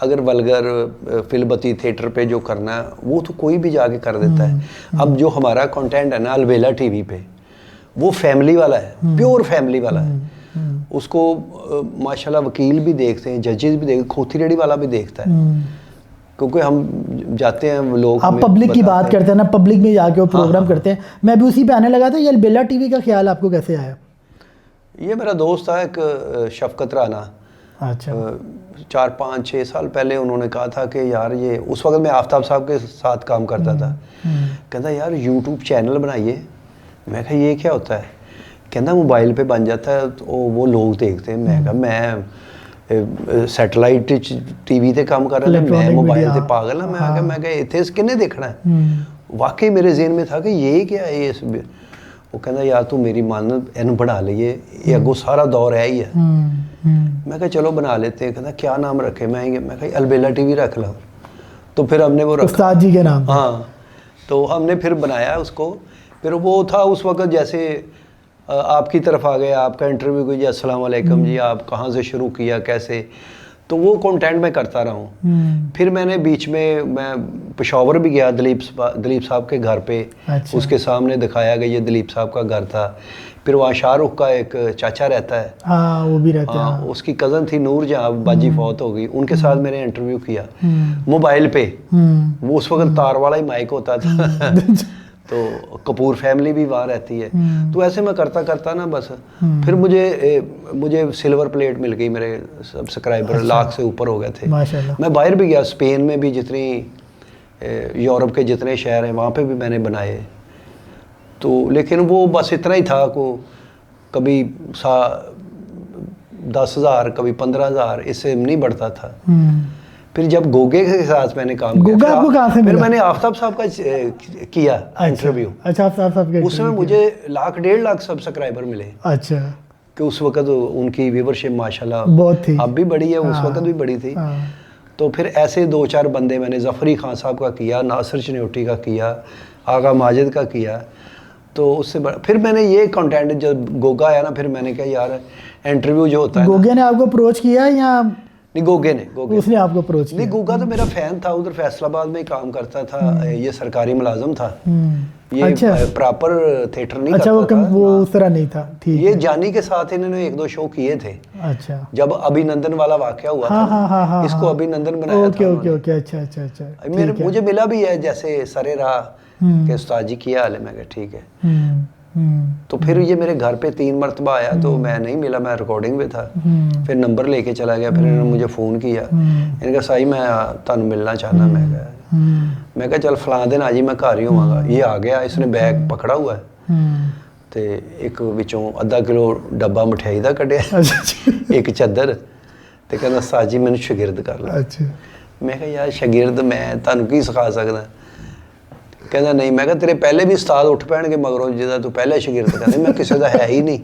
अगर वल्गर फिल्मती थिएटर पे जो करना है, वो तो कोई भी जाके कर देता है। अब जो हमारा कंटेंट है ना अलबेला टीवी पे, वो फैमिली वाला है, प्योर फैमिली वाला है। उसको माशाल्लाह वकील भी देखते हैं, जजेस भी देखते हैं, खोती रेडी वाला भी देखता है। क्योंकि हम जाते हैं लोग आप पब्लिक की बात करते हैं ना, पब्लिक में जाके वो प्रोग्राम करते हैं, मैं भी उसी पे आने लगा था। ये अलबेला टीवी का ख्याल आपको कैसे आया? ये मेरा दोस्त था एक शफकत राना, अच्छा। 4-5-6 साल पहले उन्होंने कहा था कि यार ये, उस वक्त मैं आफ्ताब साहब के साथ काम करता था, कहता यार यूट्यूब चैनल बनाइए। मैं कहा ये क्या होता है? कहता मोबाइल पे बन जाता है तो वो लोग देखते हैं। मैं कहा मैं सैटेलाइट टीवी ते काम कर रहा था, मैं मोबाइल ते पागल हाँ। मैं कहा इतने किन्ने देखना है? वाकई मेरे जहन में था कि ये क्या है ये सब। वो कहता यार तू मेरी मान इन्हू बना लीए, ये अगो सारा दौर है ही है। मैं कहा चलो बना लेते हैं। कहता क्या नाम रखे? मैं कहा अलबेला टीवी रख लो। तो फिर हमने वो रखा उस्ताद जी के नाम। हाँ, तो हमने फिर बनाया उसको। फिर वो था उस वक्त जैसे आपकी तरफ आ गया, आपका इंटरव्यू कोई, अस्सलाम वालेकुम जी, आप कहाँ से शुरू किया, कैसे, तो वो कंटेंट मैं करता रहा हूँ। फिर मैंने बीच में मैं पेशावर भी गया दलीप साहब के घर पे। अच्छा। उसके सामने दिखाया गया, ये दलीप साहब का घर था। फिर वहाँ शाहरुख का एक चाचा रहता है, हाँ वो भी रहता है। उसकी कज़न थी नूर जहाँ, बाजी फौत हो गई, उनके साथ मैंने इंटरव्यू किया मोबाइल पे। वो उस वक्त तार वाला ही माइक होता था तो कपूर फैमिली भी वहाँ रहती है। तो ऐसे मैं करता करता ना बस फिर मुझे सिल्वर प्लेट मिल गई, मेरे सब्सक्राइबर अच्छा। लाख से ऊपर हो गए थे। मैं बाहर भी गया, स्पेन में भी, जितनी यूरोप के जितने शहर हैं वहाँ पे भी मैंने बनाए। तो लेकिन वो बस इतना ही था को कभी 10,000 कभी 15,000, इससे नहीं बढ़ता था। फिर जब गोगे के साथ मैंने काम किया, आपको कहाँ से फिर मैंने आफ्ताब साहब का किया इंटरव्यू। अच्छा, आफ्ताब साहब का उसमें मुझे 1.5 लाख सब्सक्राइबर मिले। अच्छा, कि उस वक्त उनकी व्यूवरशिप माशाल्लाह बहुत थी, अब भी बड़ी है, उस वक्त भी बड़ी थी। तो फिर ऐसे 2-4 बंदे मैंने, ज़फ़री खान साहब का किया, नासिर चन्योटी का किया, आगा माजिद का किया। तो उससे बड़ा फिर मैंने ये कंटेंट जब गोगा आया ना, फिर मैंने कहा यार इंटरव्यू जो होता है, गोगे ने आपको अप्रोच किया या नहीं? गोगे उसने आपको अप्रोच किया? नहीं, गोगा तो मेरा फैन था, उधर फैसलाबाद में काम करता था, ये सरकारी मुलाजिम था, ये अच्छा। प्रॉपर थिएटर नहीं अच्छा, करता था। वो उस तरह नहीं था, ठीक। ये जानी के साथ इन्होंने 1-2 शो किए थे। अच्छा, जब अभिनंदन वाला वाकया हुआ था, इसको अभिनंदन बनाया था। ओके, अच्छा। मुझे मिला भी है, जैसे सरे राह के उस्ताद जी किया हाल है, मैं कहा ठीक है। तो फिर ये मेरे घर पे 3 मरतबा आया, तो मैं नहीं मिला, मैं रिकॉर्डिंग में था। फिर नंबर लेके चला गया, फिर इन्होंने मुझे फ़ोन किया, इन्होंने कहा साई मैं तुहानू मिलना चाहना। मैं कहा चल फलां दिन आ जी, मैं घर ही होवांगा। ये आ गया, इसने बैग पकड़ा हुआ है ते एक विचों आधा किलो डब्बा मठियाई दा कढ़िया, एक चादर, ते कहंदा उस्ताद जी मैनू शागिर्द कर लो। मैं कहा यार शागिर्द मैं तुहानू की सिखा सकदा? कहना नहीं। मैं कहा तेरे पहले भी उस्ताद उठ पैणगे मगरों, जिदा तू पहले शागिर्द करने, मैं किसी का है ही नहीं।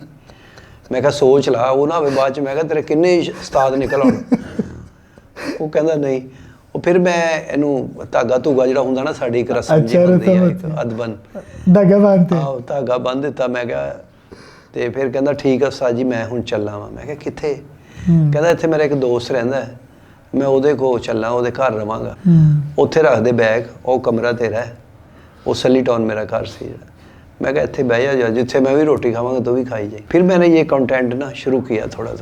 मैं कहा सोच ला, वो ना होवे बाद च। मैं कहा तेरे किन्ने उस्ताद निकल आउण। वो कहंदा नहीं। वो फिर मैं इनू धागा धूगा जिहड़ा हुंदा ना, साडी एक रस्म जी हुंदी है, एक अदबन धागा बांधते, आहो धागा बंध दिता। मैं कहा ते फिर कहंदा ठीक है उस्ताद जी मैं हुण चलना वा। मैं कहा कित्थे? कहंदा इत्थे मेरा एक दोस्त रहिंदा है, मैं ਉਹਦੇ ਕੋਲ ਚੱਲਾਂ, ਉਹਦੇ ਘਰ ਰਵਾਂਗਾ। ਉੱਥੇ ਰੱਖ ਦੇ ਬੈਗ, ਉਹ ਕਮਰਾ ਤੇਰਾ ਹੈ। वो सली टाउन मेरा घर सी। मैं कहा इत्थे बह जा, जिथे मैं भी रोटी खावांगा तो भी खाई जाए। फिर मैंने ये कंटेंट ना शुरू किया थोड़ा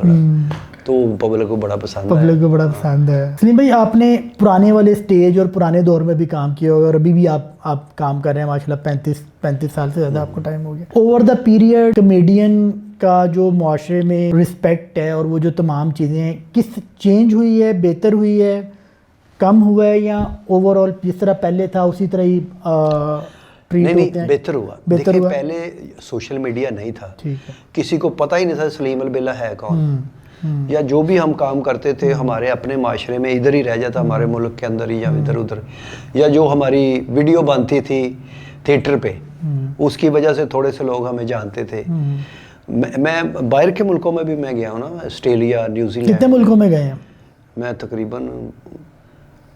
तो पब्लिक को बड़ा पसंद है। पब्लिक को बड़ा पसंद है। सलीम भाई आपने पुराने वाले स्टेज और पुराने दौर में भी काम किया और अभी भी आप काम कर रहे हैं माशाल्लाह, 35 साल से ज़्यादा आपको टाइम हो गया। ओवर द पीरियड कॉमेडियन का जो मुआशरे में रिस्पेक्ट है और वो जो तमाम चीज़ें हैं, किस चेंज हुई है, बेहतर हुई है, कम हुआ है, या ओवरऑल जिस तरह पहले था उसी तरह ही नहीं, बेहतर हुआ। देखिए पहले सोशल मीडिया नहीं था, किसी को पता ही नहीं था सलीम अलबेला है कौन, या जो भी हम काम करते थे हमारे अपने माशरे में इधर ही रह जाता, हमारे मुल्क के अंदर ही या इधर उधर, या जो हमारी वीडियो बनती थी थिएटर पे उसकी वजह से थोड़े से लोग हमें जानते थे। मैं बाहर के मुल्कों में भी मैं गया हूँ ना, ऑस्ट्रेलिया, न्यूजीलैंड। कितने मुल्कों में गए हैं? मैं तकरीबन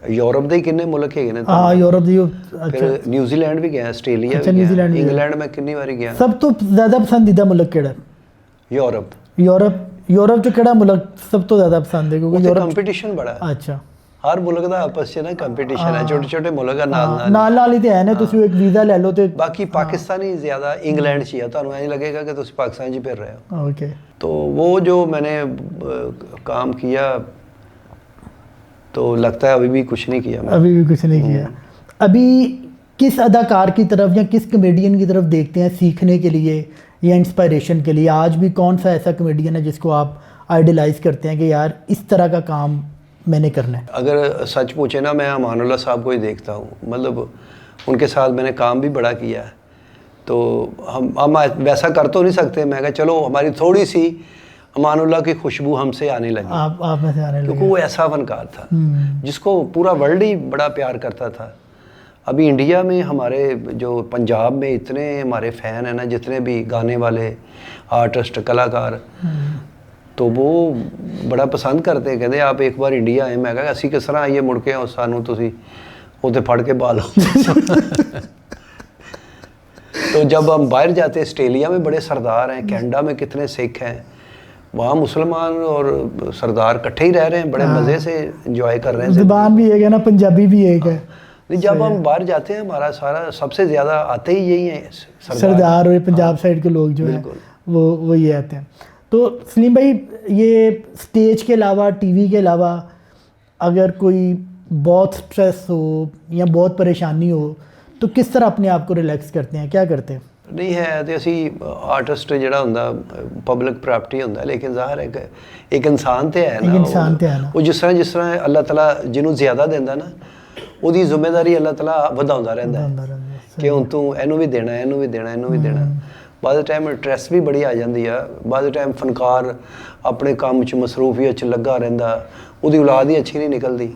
यूरोप ਦੇ ਕਿੰਨੇ ਮੁਲਕ ਹੈਗੇ ਨੇ? ਹਾਂ यूरोप ਦੀ। ਫਿਰ न्यूजीलैंड भी गया, ऑस्ट्रेलिया भी गया, इंग्लैंड में कितनी बारी गया। सब तो ज़्यादा पसंदीदा मुल्क केड़ा? यूरोप जो केड़ा मुल्क सब तो ज़्यादा पसंद है? क्योंकि यूरोप कंपटीशन बड़ा है। अच्छा, हर मुल्क ਦਾ ਆਪਸ ਚ ਨਾ ਕੰਪੀਟੀਸ਼ਨ ਹੈ, ਛੋਟੇ ਛੋਟੇ ਮੁਲਕ ਨਾਲ ਹੀ ਤੇ ਹੈ ਨਾ। ਤੁਸੀਂ ਇੱਕ ਵੀਜ਼ਾ ਲੈ ਲਓ ਤੇ ਬਾਕੀ ਪਾਕਿस्तानी ज़्यादा इंग्लैंड ਚ ਹੈ, ਤੁਹਾਨੂੰ ਐਂ लगेगा कि ਤੁਸੀਂ पाकिस्तान ਚ फिर रहे हो। ओके, तो वो जो मैंने काम किया तो लगता है अभी भी कुछ नहीं किया मैंने। अभी भी कुछ नहीं किया। अभी किस अदाकार की तरफ या किस कॉमेडियन की तरफ देखते हैं सीखने के लिए या इंस्पायरेशन के लिए? आज भी कौन सा ऐसा कॉमेडियन है जिसको आप आइडलाइज करते हैं कि यार इस तरह का काम मैंने करना है? अगर सच पूछे ना, मैं अमानुल्लाह साहब को ही देखता हूँ, मतलब उनके साथ मैंने काम भी बड़ा किया है। तो हम वैसा कर तो नहीं सकते, मैं कहा चलो हमारी थोड़ी सी अमानुल्लाह की खुशबू हमसे आने लगी, आप में से आने लगी, क्योंकि वो ऐसा फनकार था जिसको पूरा वर्ल्ड ही बड़ा प्यार करता था। अभी इंडिया में हमारे जो पंजाब में इतने हमारे फ़ैन हैं ना, जितने भी गाने वाले आर्टिस्ट कलाकार, तो वो बड़ा पसंद करते हैं, कहते आप एक बार इंडिया आए। मैं कहा असी किस तरह आइए मुड़ के, सानू तुसी उते फड़ के बालो। तो जब हम बाहर जाते हैं, ऑस्ट्रेलिया में बड़े सरदार हैं, कनाडा में कितने सिख हैं, वहाँ मुसलमान और सरदार इकट्ठे ही रह रहे हैं, बड़े मज़े से एंजॉय कर रहे हैं। ज़ुबान भी एक है ना, पंजाबी भी एक है। नहीं, जब हम बाहर जाते हैं हमारा सारा सबसे ज़्यादा आते ही यही हैं, सरदार और पंजाब साइड के लोग जो हैं वो ये आते हैं। तो सलीम भाई, ये स्टेज के अलावा, टीवी के अलावा, अगर कोई बहुत स्ट्रेस हो या बहुत परेशानी हो तो किस तरह अपने आप को रिलैक्स करते हैं, क्या करते हैं? नहीं है तो असी आर्टिस्ट जिहड़ा हुंदा पब्लिक प्रॉपर्टी हुंदा, लेकिन ज़ाहिर है एक इंसान तो है ना, वो जिस तरह अल्लाह ताला जिन्हों ज़्यादा देंदा ना, ਉਹਦੀ ਜ਼ਿੰਮੇਵਾਰੀ ਅੱਲਾਹ ਤਾਲਾ ਵਧਾਉਂਦਾ ਰਹਿੰਦਾ ਕਿ ਹੁਣ ਤੂੰ ਇਹਨੂੰ ਵੀ ਦੇਣਾ, ਇਹਨੂੰ ਵੀ ਦੇਣਾ, ਇਹਨੂੰ ਵੀ ਦੇਣਾ। ਬਾਅਦ ਟਾਈਮ ਸਟ੍ਰੈਸ ਵੀ ਬੜੀ ਆ ਜਾਂਦੀ ਆ। ਬਾਅਦ ਟਾਈਮ ਫਨਕਾਰ ਆਪਣੇ ਕੰਮ 'ਚ ਮਸਰੂਫੀਅਤ 'ਚ ਲੱਗਾ ਰਹਿੰਦਾ, ਉਹਦੀ ਔਲਾਦ ਹੀ ਅੱਛੀ ਨਹੀਂ ਨਿਕਲਦੀ।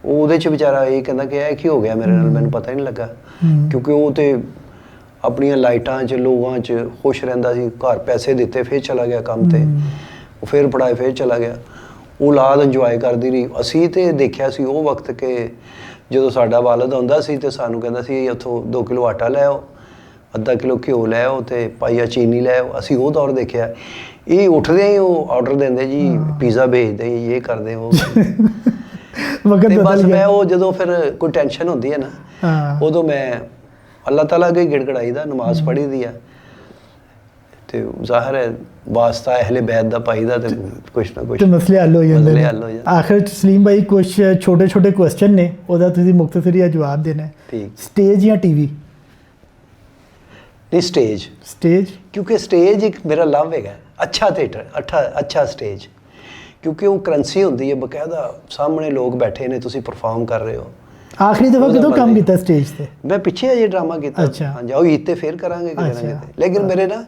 ਉਹ ਉਹਦੇ 'ਚ ਵਿਚਾਰਾ ਇਹ ਕਹਿੰਦਾ ਕਿ ਇਹ ਕੀ ਹੋ ਗਿਆ ਮੇਰੇ ਨਾਲ, ਮੈਨੂੰ ਪਤਾ ਹੀ ਨਹੀਂ ਲੱਗਾ, ਕਿਉਂਕਿ ਉਹ ਤੇ ਆਪਣੀਆਂ ਲਾਈਟਾਂ 'ਚ ਲੋਕਾਂ 'ਚ ਖੁਸ਼ ਰਹਿੰਦਾ ਸੀ। ਘਰ ਪੈਸੇ ਦਿੱਤੇ, ਫਿਰ ਚਲਾ ਗਿਆ ਕੰਮ ਤੇ, ਉਹ ਫਿਰ ਪੜਾਏ, ਫਿਰ ਚਲਾ ਗਿਆ। ਔਲਾਦ ਇੰਜੋਏ ਕਰਦੀ ਰਹੀ। ਅਸੀਂ ਤੇ ਦੇਖਿਆ ਸੀ ਉਹ ਵਕਤ ਕਿ ਜਦੋਂ ਸਾਡਾ ਵਾਲਦ ਆਉਂਦਾ ਸੀ ਤੇ ਸਾਨੂੰ ਕਹਿੰਦਾ ਸੀ ਉੱਥੋਂ 2 ਕਿਲੋ ਆਟਾ ਲੈ ਆਓ, ਅੱਧਾ ਕਿਲੋ ਘਿਓ ਲੈ ਆਓ ਤੇ ਪਾਈਆ ਚੀਨੀ ਲੈ ਆਓ। ਅਸੀਂ ਉਹ ਦੌਰ ਦੇਖਿਆ। ਇਹ ਉੱਠਦੇ ਹੀ ਉਹ ਆਰਡਰ ਦਿੰਦੇ ਜੀ, ਪੀਜ਼ਾ ਭੇਜਦੇ, ਇਹ ਕਰਦੇ ਉਹ। ਤੇ ਬਸ ਮੈਂ ਉਹ ਜਦੋਂ ਫਿਰ ਕੋਈ ਟੈਨਸ਼ਨ ਹੁੰਦੀ ਹੈ ਨਾ, ਉਦੋਂ ਮੈਂ ਅੱਲਾਹ ਤਾਲਾ ਅੱਗੇ ਗਿੜਗੜਾਈ ਦਾ, ਨਮਾਜ਼ ਪੜ੍ਹੀ ਦੀ ਆ, ਤੇ ਜ਼ਾਹਿਰ ਹੈ ਵਾਸਤਾ ਅਹਿਲੇ ਬੈਤ ਦਾ ਪਾਈ ਦਾ, ਤੇ ਕੁਛ ਨਾ ਕੁਛ ਮਸਲੇ ਹੱਲ ਹੋ ਜਾਂਦੇ ਨੇ। ਆਖਿਰ 'ਚ ਸਲੀਮ ਭਾਈ ਕੁਝ ਛੋਟੇ ਛੋਟੇ ਕੁਐਸਚਨ ਨੇ, ਉਹਦਾ ਤੁਸੀਂ ਮੁਖਤਸਰ ਜਿਹਾ ਜਵਾਬ ਦੇਣਾ ਹੈ। ਠੀਕ। ਸਟੇਜ ਜਾਂ ਟੀਵੀ? ਨਹੀਂ, ਸਟੇਜ। ਸਟੇਜ ਕਿਉਂਕਿ ਸਟੇਜ ਇੱਕ ਮੇਰਾ ਲਵ ਹੈਗਾ, ਅੱਛਾ ਥੀਏਟਰ, ਅੱਛਾ ਸਟੇਜ, ਕਿਉਂਕਿ ਉਹ ਕਰੰਸੀ ਹੁੰਦੀ ਹੈ, ਬਕਾਇਦਾ ਸਾਹਮਣੇ ਲੋਕ ਬੈਠੇ ਨੇ, ਤੁਸੀਂ ਪਰਫਾਰਮ ਕਰ ਰਹੇ ਹੋ। ਆਖਰੀ ਦਫਾ ਕਦੋਂ ਕੰਮ ਕੀਤਾ ਸਟੇਜ ਤੇ? ਮੈਂ ਪਿੱਛੇ ਅਜੇ ਡਰਾਮਾ ਕੀਤਾ। ਹਾਂਜੀ, ਉਹ ਈਦ ਤੇ ਫੇਰ ਕਰਾਂਗੇ ਕਿਤੇ ਨਾ ਕਿਤੇ, ਲੇਕਿਨ ਮੇਰੇ ਨਾ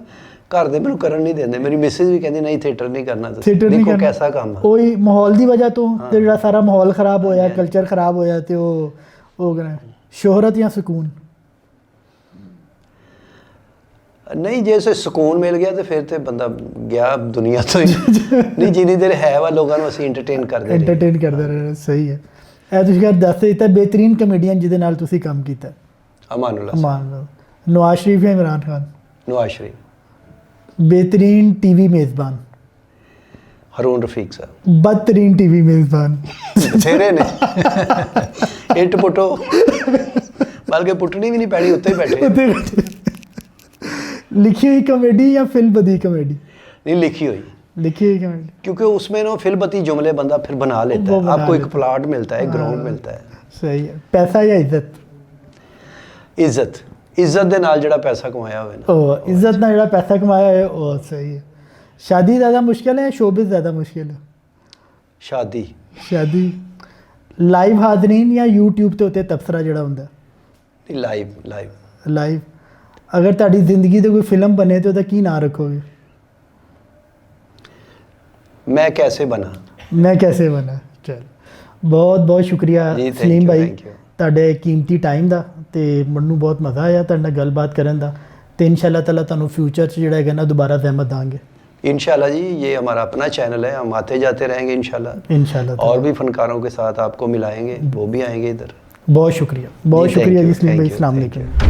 ਘਰ ਦੇ ਮੈਨੂੰ ਕਰਨ ਨਹੀਂ ਦਿੰਦੇ। ਮੇਰੀ ਮਿਸਿਸ ਵੀ ਕਹਿੰਦੀ ਨਹੀਂ ਥੀਏਟਰ ਨਹੀਂ ਕਰਨਾ ਤੁਸੀਂ, ਦੇਖੋ ਕੈਸਾ ਕੰਮ ਹੈ। ਉਹੀ ਮਾਹੌਲ ਦੀ ਵਜ੍ਹਾ ਤੋਂ ਤੇ ਜਿਹੜਾ ਸਾਰਾ ਮਾਹੌਲ ਖਰਾਬ ਹੋਇਆ, ਕਲਚਰ ਖਰਾਬ ਹੋਇਆ, ਤੇ ਉਹ ਕਹਿੰਦਾ ਸ਼ੋਹਰਤ ਜਾਂ ਸਕੂਨ? ਨਹੀਂ, ਜੇ ਸਕੂਨ ਮਿਲ ਗਿਆ ਤੇ ਫਿਰ ਤੇ ਬੰਦਾ ਗਿਆ ਦੁਨੀਆ ਤੋਂ ਹੀ। ਨਹੀਂ, ਜਿੰਨੀ ਦੇਰ ਹੈ ਵਾ ਲੋਕਾਂ ਨੂੰ ਅਸੀਂ ਐਂਟਰਟੇਨ ਕਰਦੇ ਰਹੇ। ਸਹੀ ਹੈ। ਇਹ ਤੁਸੀਂ ਗੱਲ ਦੱਸ ਦਿੱਤਾ, ਬਿਹਤਰੀਨ ਕਮੇਡੀਅਨ ਜਿਹਦੇ ਨਾਲ ਤੁਸੀਂ ਕੰਮ ਕੀਤਾ? ਅਮਾਨੁੱਲਾ। ਨਵਾਜ਼ ਸ਼ਰੀਫ ਜਾਂ ਇਮਰਾਨ ਖਾਨ? ਨਵਾਜ਼ ਸ਼ਰੀਫ। बेहतरीन टीवी मेज़बान? हारून रफीक साहब। बदतरीन टीवी मेज़बान? बथेरे ने। इट पुटो, बल्कि पुटनी भी नहीं पैनी, उत्ते ही बैठे। लिखी हुई कॉमेडी या फिल्मबदी कॉमेडी? नहीं, लिखी हुई कॉमेडी, क्योंकि उसमें ना फिल्मबदी जुमले बंदा फिर बना लेता है, आपको एक प्लॉट मिलता है, ग्राउंड मिलता है। सही है। पैसा या इज्जत? ਇੱਜ਼ਤ ਦੇ ਨਾਲ ਜਿਹੜਾ ਪੈਸਾ ਕਮਾਇਆ ਹੋਵੇ ਨਾ, ਉਹ ਇੱਜ਼ਤ ਨਾਲ ਜਿਹੜਾ ਪੈਸਾ ਕਮਾਇਆ ਹੋਵੇ ਉਹ ਸਹੀ ਹੈ। ਸ਼ਾਦੀ ਜ਼ਿਆਦਾ ਮੁਸ਼ਕਿਲ ਹੈ ਜਾਂ ਸ਼ੋਬਿਜ਼ ਜ਼ਿਆਦਾ ਮੁਸ਼ਕਿਲ ਹੈ? ਸ਼ਾਦੀ। ਲਾਈਵ ਹਾਜ਼ਰੀਨ ਜਾਂ YouTube ਤੇ ਉੱਤੇ ਤਬਸਰਾ ਜਿਹੜਾ ਹੁੰਦਾ? ਨਹੀਂ, ਲਾਈਵ। ਅਗਰ ਤੁਹਾਡੀ ਜ਼ਿੰਦਗੀ ਤੇ ਕੋਈ ਫਿਲਮ ਬਣੇ ਤੇ ਉਹਦਾ ਕੀ ਨਾਂ ਰੱਖੋਗੇ? ਮੈਂ ਕੈਸੇ ਬਣਾ। ਚਲ, ਬਹੁਤ ਬਹੁਤ ਸ਼ੁਕਰੀਆ ਸਲੀਮ ਭਾਈ ਤੁਹਾਡੇ ਕੀਮਤੀ ਟਾਈਮ ਦਾ, ਤੇ ਮੈਨੂੰ ਬਹੁਤ ਮਜ਼ਾ ਆਇਆ ਤੁਹਾਡੇ ਨਾਲ ਗੱਲਬਾਤ ਕਰਨ ਦਾ, ਤੇ ਇਨਸ਼ਾਅੱਲਾ ਤਾਲਾ ਤੁਹਾਨੂੰ ਫਿਊਚਰ 'ਚ ਜਿਹੜਾ ਹੈਗਾ ਨਾ ਦੁਬਾਰਾ ਜ਼ਹਿਮਤ ਦਾਂਗੇ। इंशाल्लाह जी, ये हमारा अपना चैनल है, हम आते जाते रहेंगे इंशाल्लाह। और भी फनकारों के साथ आपको मिलाएंगे, वो भी आएंगे इधर। बहुत शुक्रिया जी सलीम भाई। अस्सलाम वालेकुम।